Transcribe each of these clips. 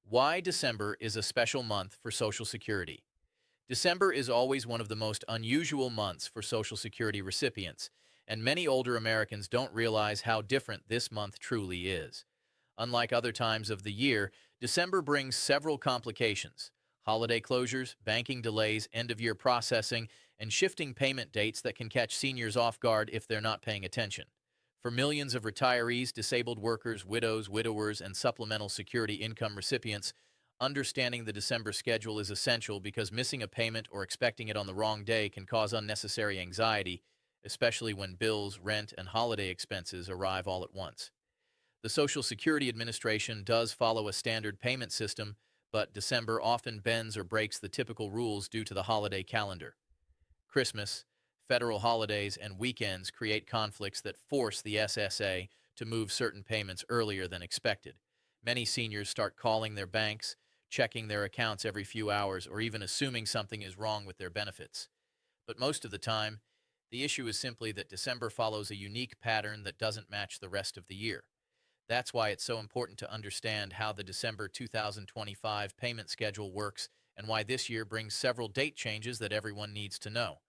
Why December is a special month for Social Security. December is always one of the most unusual months for Social Security recipients, and many older Americans don't realize how different this month truly is. Unlike other times of the year, December brings several complications: holiday closures, banking delays, end of year processing, and shifting payment dates that can catch seniors off guard if they're not paying attention. For millions of retirees, disabled workers, widows, widowers, and supplemental security income recipients, understanding the December schedule is essential because missing a payment or expecting it on the wrong day can cause unnecessary anxiety, especially when bills, rent, and holiday expenses arrive all at once. The Social Security Administration does follow a standard payment system, but December often bends or breaks the typical rules due to the holiday calendar. Christmas, federal holidays, and weekends create conflicts that force the SSA to move certain payments earlier than expected. Many seniors start calling their banks, checking their accounts every few hours, or even assuming something is wrong with their benefits. But most of the time, the issue is simply that December follows a unique pattern that doesn't match the rest of the year. That's why it's so important to understand how the December 2025 payment schedule works and why this year brings several date changes that everyone needs to know.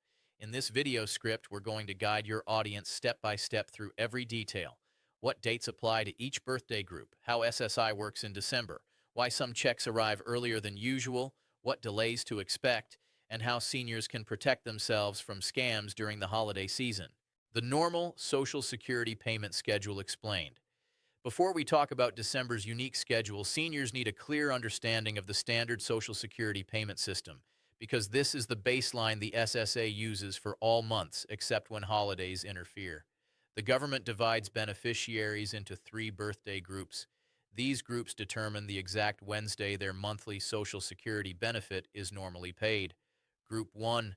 In this video script, we're going to guide your audience step by step through every detail: what dates apply to each birthday group, how SSI works in December, why some checks arrive earlier than usual, what delays to expect, and how seniors can protect themselves from scams during the holiday season. The normal Social Security payment schedule explained. Before we talk about December's unique schedule, seniors need a clear understanding of the standard Social Security payment system, because this is the baseline the SSA uses for all months except when holidays interfere. The government divides beneficiaries into three birthday groups. These groups determine the exact Wednesday their monthly Social Security benefit is normally paid. Group 1: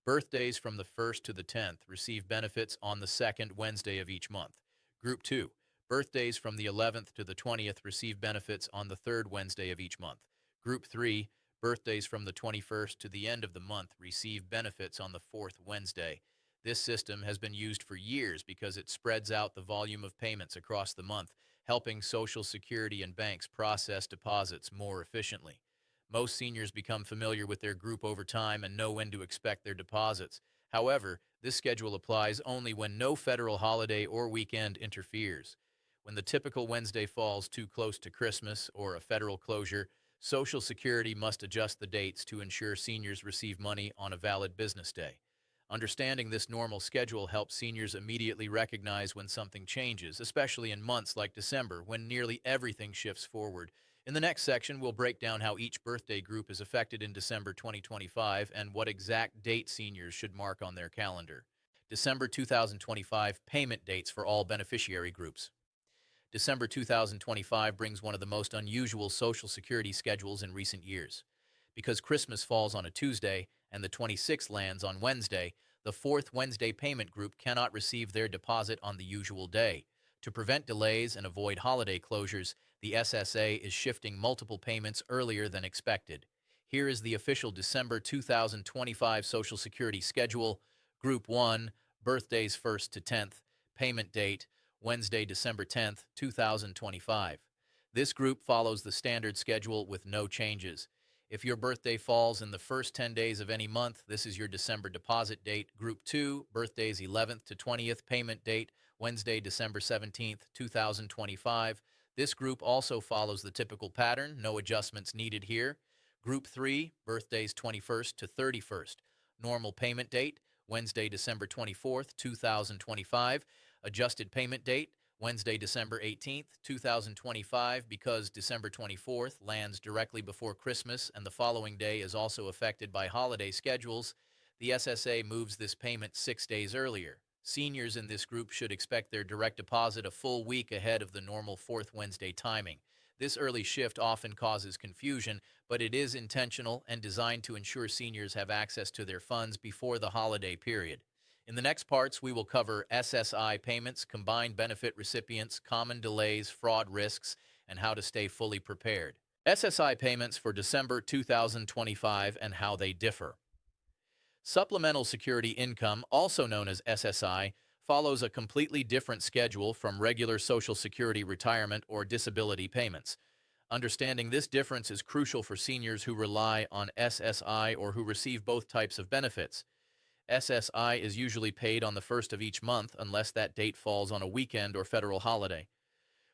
birthdays from the 1st to the 10th receive benefits on the second Wednesday of each month. Group 2: birthdays from the 11th to the 20th receive benefits on the third Wednesday of each month. Group 3: birthdays from the 21st to the end of the month receive benefits on the fourth Wednesday. This system has been used for years because it spreads out the volume of payments across the month, helping Social Security and banks process deposits more efficiently. Most seniors become familiar with their group over time and know when to expect their deposits. However, this schedule applies only when no federal holiday or weekend interferes. When the typical Wednesday falls too close to Christmas or a federal closure, Social Security must adjust the dates to ensure seniors receive money on a valid business day. Understanding this normal schedule helps seniors immediately recognize when something changes, especially in months like December, when nearly everything shifts forward. In the next section, we'll break down how each birthday group is affected in December 2025 and what exact date seniors should mark on their calendar. December 2025 payment dates for all beneficiary groups. December 2025 brings one of the most unusual Social Security schedules in recent years. Because Christmas falls on a Tuesday and the 26th lands on Wednesday, the fourth Wednesday payment group cannot receive their deposit on the usual day. To prevent delays and avoid holiday closures, the SSA is shifting multiple payments earlier than expected. Here is the official December 2025 Social Security schedule. Group 1, birthdays 1st to 10th, payment date Wednesday, December 10th, 2025. This group follows the standard schedule with no changes. If your birthday falls in the first 10 days of any month, this is your December deposit date. Group 2, birthdays 11th to 20th, payment date Wednesday, December 17th, 2025. This group also follows the typical pattern, no adjustments needed here. Group 3, birthdays 21st to 31st, normal payment date Wednesday, December 24th, 2025. Adjusted payment date Wednesday, December 18th, 2025. Because December 24th lands directly before Christmas and the following day is also affected by holiday schedules, the SSA moves this payment 6 days earlier. Seniors in this group should expect their direct deposit a full week ahead of the normal fourth Wednesday timing. This early shift often causes confusion, but it is intentional and designed to ensure seniors have access to their funds before the holiday period. In the next parts, we will cover SSI payments, combined benefit recipients, common delays, fraud risks, and how to stay fully prepared. SSI payments for December 2025 and how they differ. Supplemental Security Income, also known as SSI, follows a completely different schedule from regular Social Security retirement or disability payments. Understanding this difference is crucial for seniors who rely on SSI or who receive both types of benefits. SSI is usually paid on the first of each month unless that date falls on a weekend or federal holiday.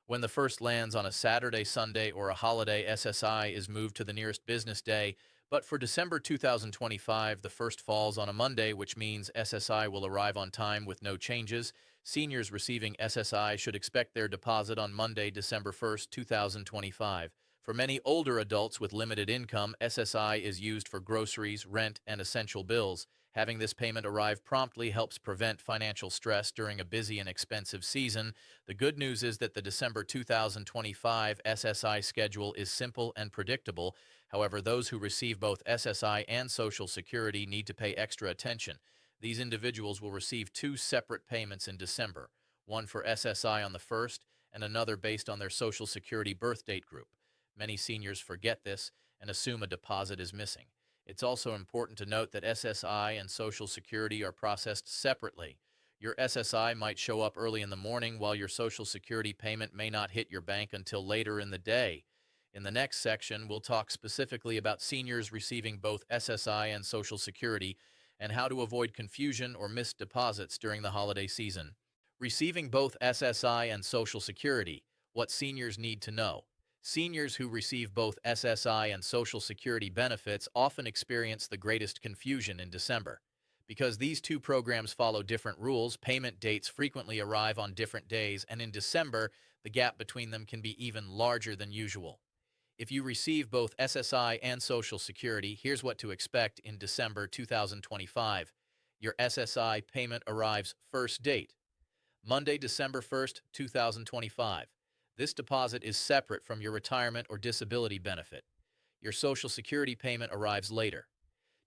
When the first lands on a Saturday, Sunday, or a holiday, SSI is moved to the nearest business day, but for December 2025, the first falls on a Monday, which means SSI will arrive on time with no changes. Seniors receiving SSI should expect their deposit on Monday, December 1st, 2025. For many older adults with limited income, SSI is used for groceries, rent, and essential bills. Having this payment arrive promptly helps prevent financial stress during a busy and expensive season. The good news is that the December 2025 SSI schedule is simple and predictable. However, those who receive both SSI and Social Security need to pay extra attention. These individuals will receive two separate payments in December, one for SSI on the 1st and another based on their Social Security birth date group. Many seniors forget this and assume a deposit is missing. It's also important to note that SSI and Social Security are processed separately. Your SSI might show up early in the morning while your Social Security payment may not hit your bank until later in the day. In the next section, we'll talk specifically about seniors receiving both SSI and Social Security and how to avoid confusion or missed deposits during the holiday season. Receiving both SSI and Social Security, what seniors need to know. Seniors who receive both SSI and Social Security benefits often experience the greatest confusion in December. Because these two programs follow different rules, payment dates frequently arrive on different days, and in December, the gap between them can be even larger than usual. If you receive both SSI and Social Security, here's what to expect in December 2025. Your SSI payment arrives first date, Monday, December 1st, 2025. This deposit is separate from your retirement or disability benefit. Your Social Security payment arrives later.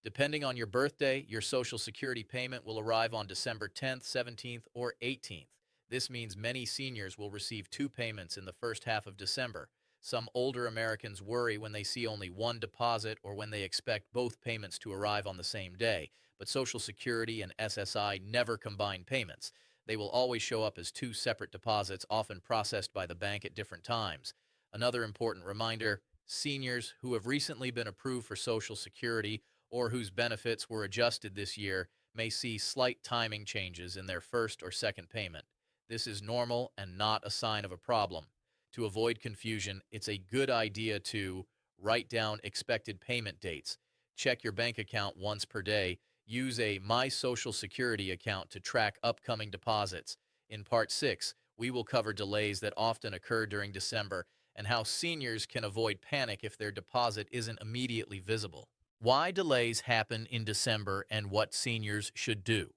Depending on your birthday, your Social Security payment will arrive on December 10th, 17th, or 18th. This means many seniors will receive two payments in the first half of December. Some older Americans worry when they see only one deposit or when they expect both payments to arrive on the same day, but Social Security and SSI never combine payments. They will always show up as two separate deposits, often processed by the bank at different times. Another important reminder, seniors who have recently been approved for Social Security or whose benefits were adjusted this year may see slight timing changes in their first or second payment. This is normal and not a sign of a problem. To avoid confusion, it's a good idea to write down expected payment dates, check your bank account once per day, use a My Social Security account to track upcoming deposits. In Part 6, we will cover delays that often occur during December and how seniors can avoid panic if their deposit isn't immediately visible. Why delays happen in December and what seniors should do.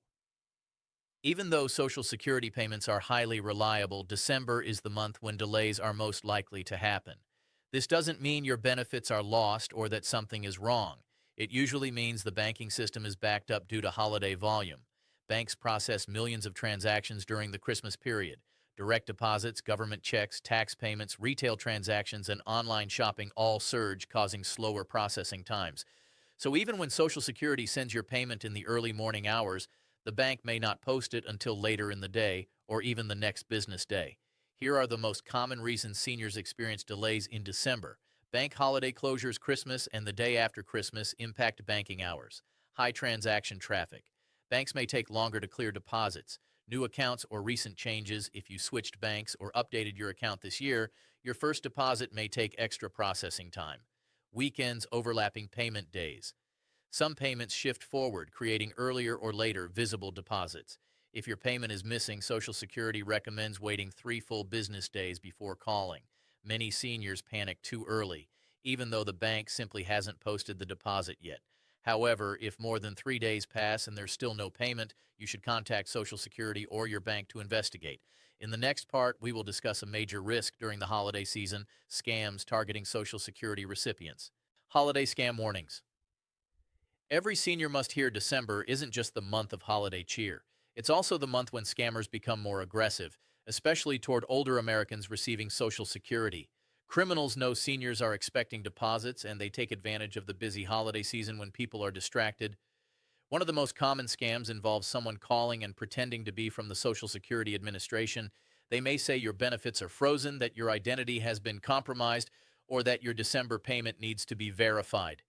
Even though Social Security payments are highly reliable, December is the month when delays are most likely to happen. This doesn't mean your benefits are lost or that something is wrong. It usually means the banking system is backed up due to holiday volume. Banks process millions of transactions during the Christmas period. Direct deposits, government checks, tax payments, retail transactions, and online shopping all surge, causing slower processing times. So even when Social Security sends your payment in the early morning hours, the bank may not post it until later in the day or even the next business day. Here are the most common reasons seniors experience delays in December. Bank holiday closures, Christmas, and the day after Christmas impact banking hours. High transaction traffic. Banks may take longer to clear deposits. New accounts or recent changes. If you switched banks or updated your account this year, your first deposit may take extra processing time. Weekends, overlapping payment days. Some payments shift forward, creating earlier or later visible deposits. If your payment is missing, Social Security recommends waiting 3 full business days before calling. Many seniors panic too early, even though the bank simply hasn't posted the deposit yet. However, if more than 3 days pass and there's still no payment, you should contact Social Security or your bank to investigate. In the next part, we will discuss a major risk during the holiday season, scams targeting Social Security recipients. Holiday scam warnings. Every senior must hear December isn't just the month of holiday cheer. It's also the month when scammers become more aggressive, especially toward older Americans receiving Social Security. Criminals know seniors are expecting deposits and they take advantage of the busy holiday season when people are distracted. One of the most common scams involves someone calling and pretending to be from the Social Security Administration. They may say your benefits are frozen, that your identity has been compromised, or that your December payment needs to be verified.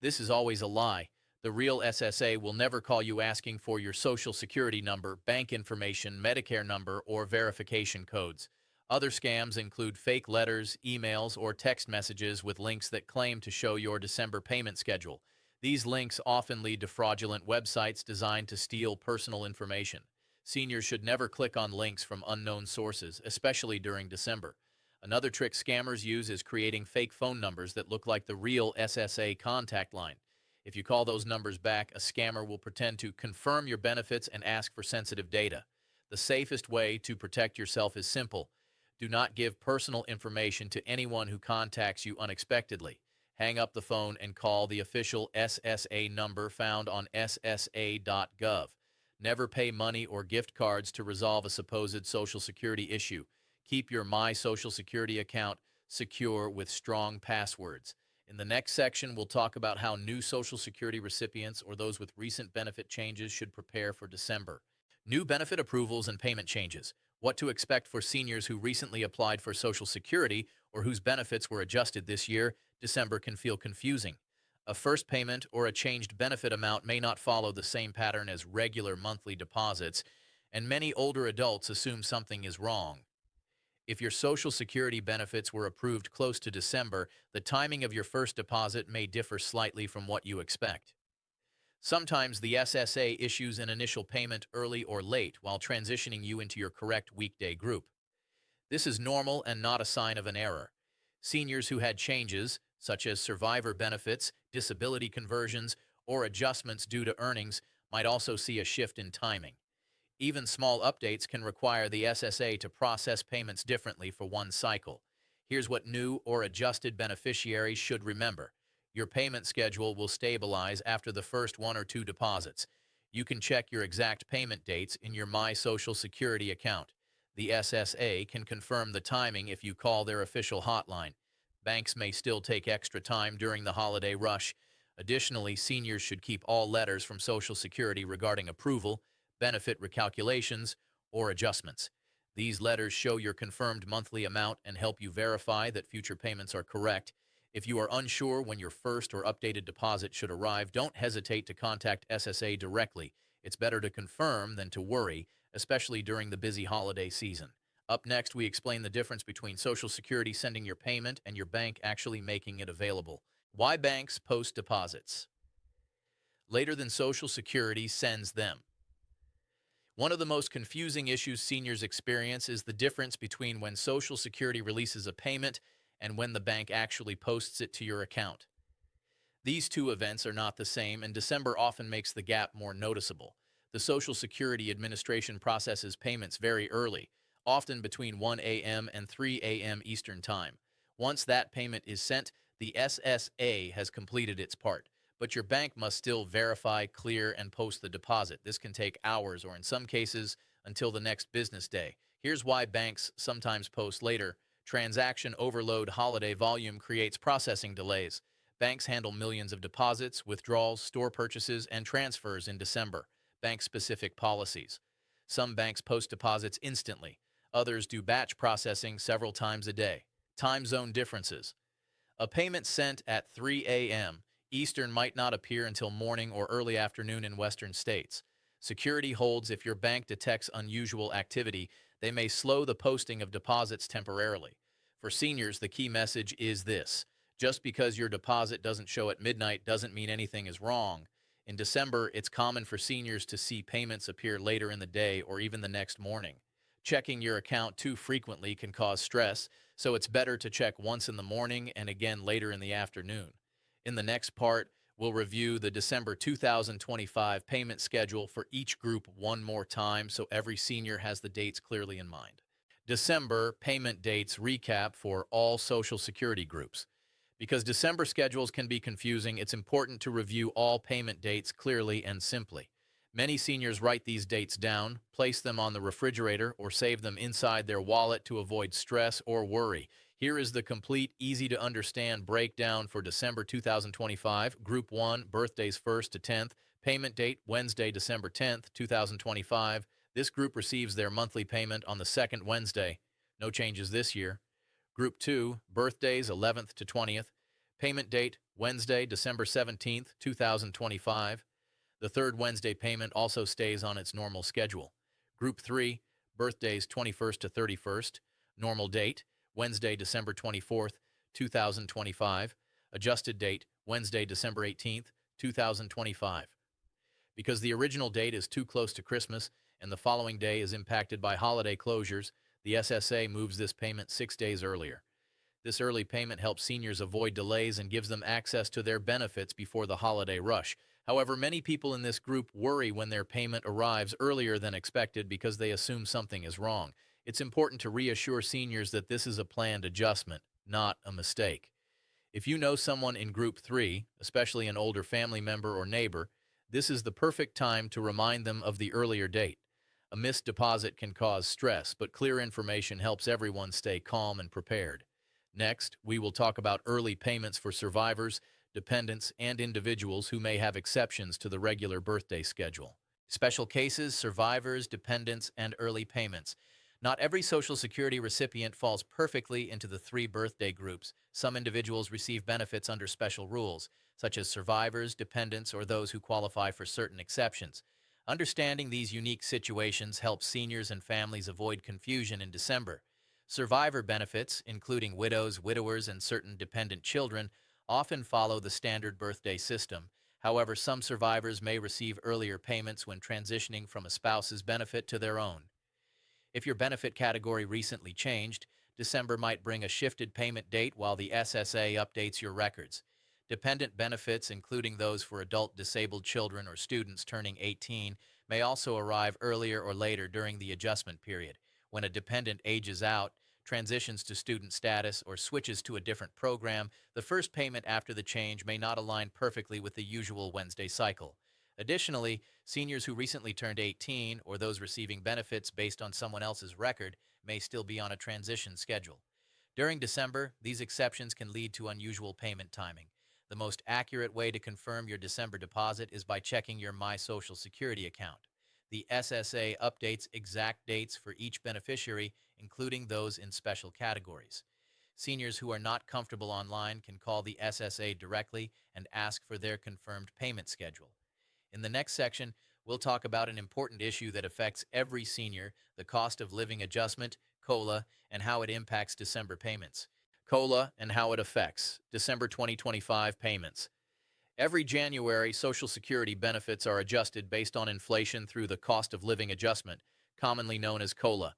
This is always a lie. The real SSA will never call you asking for your social security number, bank information, Medicare number, or verification codes. Other scams include fake letters, emails, or text messages with links that claim to show your December payment schedule. These links often lead to fraudulent websites designed to steal personal information. Seniors should never click on links from unknown sources, especially during December. Another trick scammers use is creating fake phone numbers that look like the real SSA contact line. If you call those numbers back, a scammer will pretend to confirm your benefits and ask for sensitive data. The safest way to protect yourself is simple. Do not give personal information to anyone who contacts you unexpectedly. Hang up the phone and call the official SSA number found on ssa.gov. Never pay money or gift cards to resolve a supposed Social Security issue. Keep your My Social Security account secure with strong passwords. In the next section, we'll talk about how new Social Security recipients or those with recent benefit changes should prepare for December. New benefit approvals and payment changes. What to expect for seniors who recently applied for Social Security or whose benefits were adjusted this year. December can feel confusing. A first payment or a changed benefit amount may not follow the same pattern as regular monthly deposits, and many older adults assume something is wrong. If your Social Security benefits were approved close to December, the timing of your first deposit may differ slightly from what you expect. Sometimes the SSA issues an initial payment early or late while transitioning you into your correct weekday group. This is normal and not a sign of an error. Seniors who had changes, such as survivor benefits, disability conversions, or adjustments due to earnings, might also see a shift in timing. Even small updates can require the SSA to process payments differently for one cycle. Here's what new or adjusted beneficiaries should remember. Your payment schedule will stabilize after the first one or two deposits. You can check your exact payment dates in your My Social Security account. The SSA can confirm the timing if you call their official hotline. Banks may still take extra time during the holiday rush. Additionally, seniors should keep all letters from Social Security regarding approval, benefit recalculations, or adjustments. These letters show your confirmed monthly amount and help you verify that future payments are correct. If you are unsure when your first or updated deposit should arrive, don't hesitate to contact SSA directly. It's better to confirm than to worry, especially during the busy holiday season. Up next, we explain the difference between Social Security sending your payment and your bank actually making it available. Why banks post deposits later than Social Security sends them. One of the most confusing issues seniors experience is the difference between when Social Security releases a payment and when the bank actually posts it to your account. These two events are not the same, and December often makes the gap more noticeable. The Social Security Administration processes payments very early, often between 1 a.m. and 3 a.m. Eastern Time. Once that payment is sent, the SSA has completed its part. But your bank must still verify, clear, and post the deposit. This can take hours or, in some cases, until the next business day. Here's why banks sometimes post later. Transaction overload. Holiday volume creates processing delays. Banks handle millions of deposits, withdrawals, store purchases, and transfers in December. Bank-specific policies. Some banks post deposits instantly. Others do batch processing several times a day. Time zone differences. A payment sent at 3 a.m. Eastern might not appear until morning or early afternoon in Western states. Security holds if your bank detects unusual activity, they may slow the posting of deposits temporarily. For seniors, the key message is this. Just because your deposit doesn't show at midnight doesn't mean anything is wrong. In December, it's common for seniors to see payments appear later in the day or even the next morning. Checking your account too frequently can cause stress, so it's better to check once in the morning and again later in the afternoon. In the next part, we'll review the December 2025 payment schedule for each group one more time so every senior has the dates clearly in mind. December payment dates recap for all Social Security groups. Because December schedules can be confusing, it's important to review all payment dates clearly and simply. Many seniors write these dates down, place them on the refrigerator, or save them inside their wallet to avoid stress or worry. Here is the complete, easy-to-understand breakdown for December 2025. Group 1, birthdays 1st to 10th. Payment date, Wednesday, December 10th, 2025. This group receives their monthly payment on the second Wednesday. No changes this year. Group 2, birthdays 11th to 20th. Payment date, Wednesday, December 17th, 2025. The third Wednesday payment also stays on its normal schedule. Group 3, birthdays 21st to 31st. Normal date, Wednesday, December 24th, 2025. Adjusted date, Wednesday, December 18th, 2025. Because the original date is too close to Christmas and the following day is impacted by holiday closures, the SSA moves this payment 6 days earlier. This early payment helps seniors avoid delays and gives them access to their benefits before the holiday rush. However, many people in this group worry when their payment arrives earlier than expected because they assume something is wrong. It's important to reassure seniors that this is a planned adjustment, not a mistake. If you know someone in Group 3, especially an older family member or neighbor, this is the perfect time to remind them of the earlier date. A missed deposit can cause stress, but clear information helps everyone stay calm and prepared. Next, we will talk about early payments for survivors, dependents, and individuals who may have exceptions to the regular birthday schedule. Special cases, survivors, dependents, and early payments. Not every Social Security recipient falls perfectly into the three birthday groups. Some individuals receive benefits under special rules, such as survivors, dependents, or those who qualify for certain exceptions. Understanding these unique situations helps seniors and families avoid confusion in December. Survivor benefits, including widows, widowers, and certain dependent children, often follow the standard birthday system. However, some survivors may receive earlier payments when transitioning from a spouse's benefit to their own. If your benefit category recently changed, December might bring a shifted payment date while the SSA updates your records. Dependent benefits, including those for adult disabled children or students turning 18, may also arrive earlier or later during the adjustment period. When a dependent ages out, transitions to student status, or switches to a different program, the first payment after the change may not align perfectly with the usual Wednesday cycle. Additionally, seniors who recently turned 18 or those receiving benefits based on someone else's record may still be on a transition schedule. During December, these exceptions can lead to unusual payment timing. The most accurate way to confirm your December deposit is by checking your My Social Security account. The SSA updates exact dates for each beneficiary, including those in special categories. Seniors who are not comfortable online can call the SSA directly and ask for their confirmed payment schedule. In the next section, we'll talk about an important issue that affects every senior, the cost of living adjustment, COLA, and how it impacts December payments. COLA and how it affects December 2025 payments. Every January, Social Security benefits are adjusted based on inflation through the cost of living adjustment, commonly known as COLA.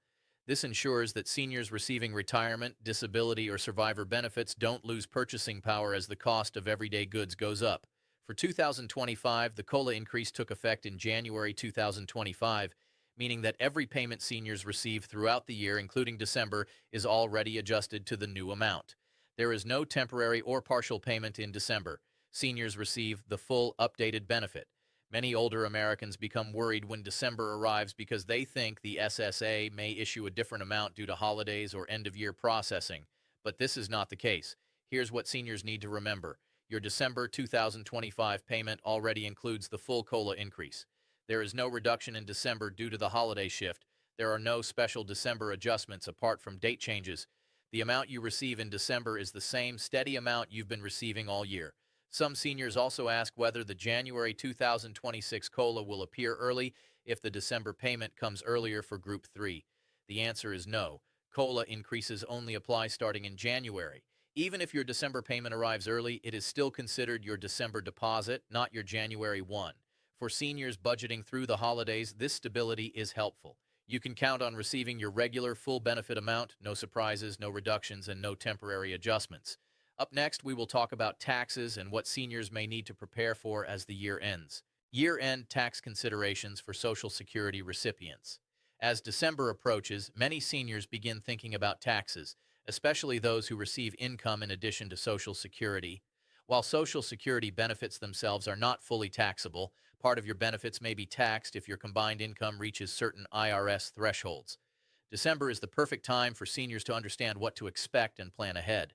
This ensures that seniors receiving retirement, disability, or survivor benefits don't lose purchasing power as the cost of everyday goods goes up. For 2025, the COLA increase took effect in January 2025, meaning that every payment seniors receive throughout the year, including December, is already adjusted to the new amount. There is no temporary or partial payment in December. Seniors receive the full updated benefit. Many older Americans become worried when December arrives because they think the SSA may issue a different amount due to holidays or end-of-year processing. But this is not the case. Here's what seniors need to remember. Your December 2025 payment already includes the full COLA increase. There is no reduction in December due to the holiday shift. There are no special December adjustments apart from date changes. The amount you receive in December is the same steady amount you've been receiving all year. Some seniors also ask whether the January 2026 COLA will appear early if the December payment comes earlier for Group 3. The answer is no. COLA increases only apply starting in January. Even if your December payment arrives early, it is still considered your December deposit, not your January one. For seniors budgeting through the holidays, this stability is helpful. You can count on receiving your regular full benefit amount, no surprises, no reductions, and no temporary adjustments. Up next, we will talk about taxes and what seniors may need to prepare for as the year ends. Year-end tax considerations for Social Security recipients. As December approaches, many seniors begin thinking about taxes, especially those who receive income in addition to Social Security. While Social Security benefits themselves are not fully taxable, part of your benefits may be taxed if your combined income reaches certain IRS thresholds. December is the perfect time for seniors to understand what to expect and plan ahead.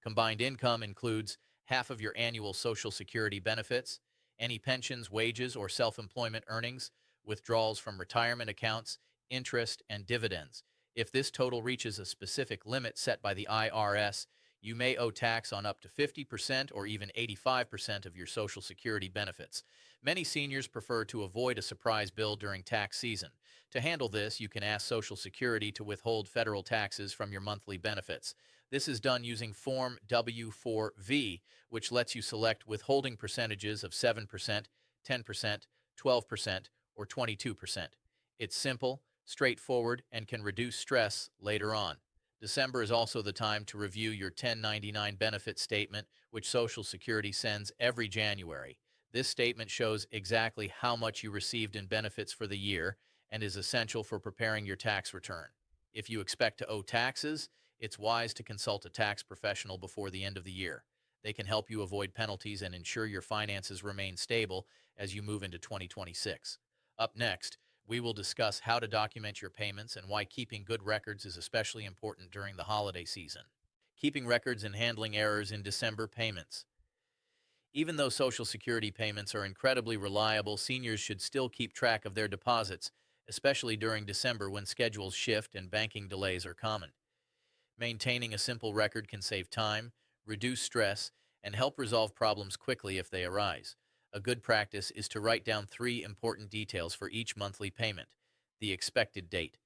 Combined income includes half of your annual Social Security benefits, any pensions, wages, or self-employment earnings, withdrawals from retirement accounts, interest, and dividends. If this total reaches a specific limit set by the IRS, you may owe tax on up to 50% or even 85% of your Social Security benefits. Many seniors prefer to avoid a surprise bill during tax season. To handle this, you can ask Social Security to withhold federal taxes from your monthly benefits. This is done using Form W4V, which lets you select withholding percentages of 7%, 10%, 12%, or 22%. It's simple, straightforward, and can reduce stress later on. December is also the time to review your 1099 benefit statement, which Social Security sends every January. This statement shows exactly how much you received in benefits for the year and is essential for preparing your tax return. If you expect to owe taxes, it's wise to consult a tax professional before the end of the year. They can help you avoid penalties and ensure your finances remain stable as you move into 2026. Up next, we will discuss how to document your payments and why keeping good records is especially important during the holiday season. Keeping records and handling errors in December payments. Even though Social Security payments are incredibly reliable, seniors should still keep track of their deposits, especially during December when schedules shift and banking delays are common. Maintaining a simple record can save time, reduce stress, and help resolve problems quickly if they arise. A good practice is to write down three important details for each monthly payment: the expected date,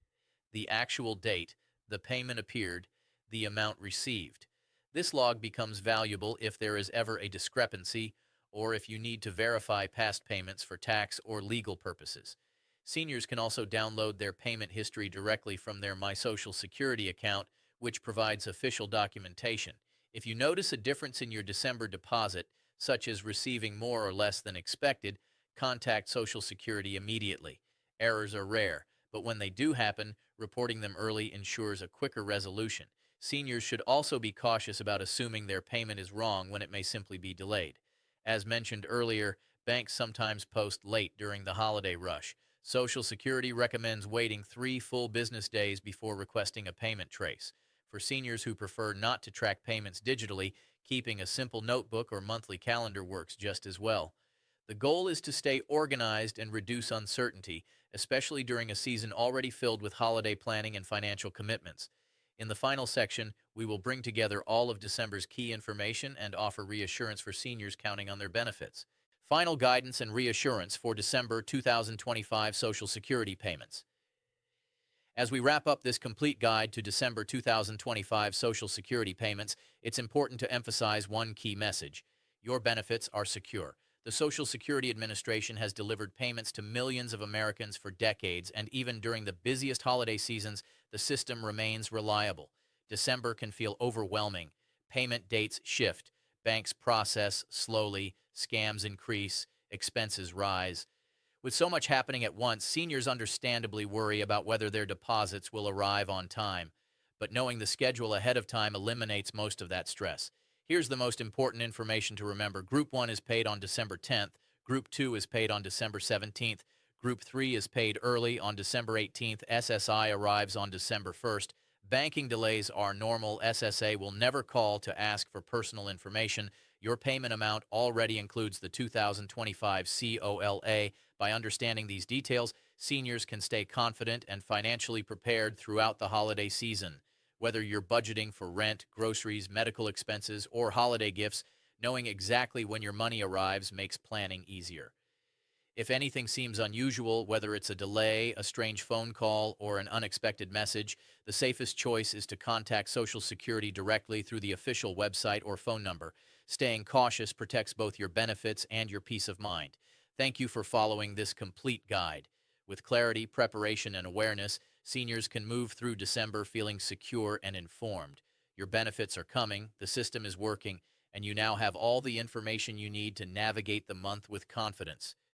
the actual date the payment appeared, the amount received. This log becomes valuable if there is ever a discrepancy or if you need to verify past payments for tax or legal purposes. Seniors can also download their payment history directly from their My Social Security account, which provides official documentation. If you notice a difference in your December deposit, such as receiving more or less than expected, contact Social Security immediately. Errors are rare, but when they do happen, reporting them early ensures a quicker resolution. Seniors should also be cautious about assuming their payment is wrong when it may simply be delayed. As mentioned earlier, banks sometimes post late during the holiday rush. Social Security recommends waiting 3 full business days before requesting a payment trace. For seniors who prefer not to track payments digitally, keeping a simple notebook or monthly calendar works just as well. The goal is to stay organized and reduce uncertainty, especially during a season already filled with holiday planning and financial commitments. In the final section, we will bring together all of December's key information and offer reassurance for seniors counting on their benefits. Final guidance and reassurance for December 2025 Social Security payments. As we wrap up this complete guide to December 2025 Social Security payments, it's important to emphasize one key message: your benefits are secure. The Social Security Administration has delivered payments to millions of Americans for decades, and even during the busiest holiday seasons, the system remains reliable. December can feel overwhelming. Payment dates shift, banks process slowly, scams increase, expenses rise. With so much happening at once, seniors understandably worry about whether their deposits will arrive on time. But knowing the schedule ahead of time eliminates most of that stress. Here's the most important information to remember. Group 1 is paid on December 10th. Group 2 is paid on December 17th. Group 3 is paid early on December 18th. SSI arrives on December 1st. Banking delays are normal. SSA will never call to ask for personal information. Your payment amount already includes the 2025 COLA. By understanding these details, seniors can stay confident and financially prepared throughout the holiday season. Whether you're budgeting for rent, groceries, medical expenses, or holiday gifts, knowing exactly when your money arrives makes planning easier. If anything seems unusual, whether it's a delay, a strange phone call, or an unexpected message, the safest choice is to contact Social Security directly through the official website or phone number. Staying cautious protects both your benefits and your peace of mind. Thank you for following this complete guide. With clarity, preparation, and awareness, seniors can move through December feeling secure and informed. Your benefits are coming, the system is working, and you now have all the information you need to navigate the month with confidence.